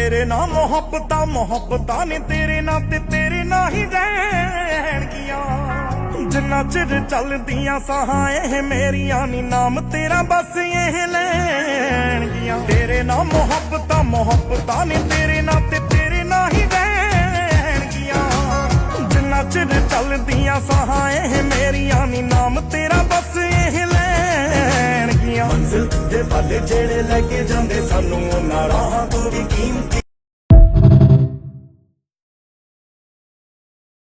तेरे नाम मोहब्बतां ने तेरे नाम ते तेरे ना ही रहणगियां जिन्ना चिर चलदियां साहां एह मेरियां नी नाम तेरा बस एह लैणगियां तेरे नाम मोहब्बतां ने तेरे नाम ते तेरे ना ही रहणगियां जिन्ना चिर चलदियां साहां एह मेरियां नी नाम तेरा बस एह लैणगियां मंजिल दे वाले जेड़े लेके जांदे सानू उन्हां राहां तो भी कीमती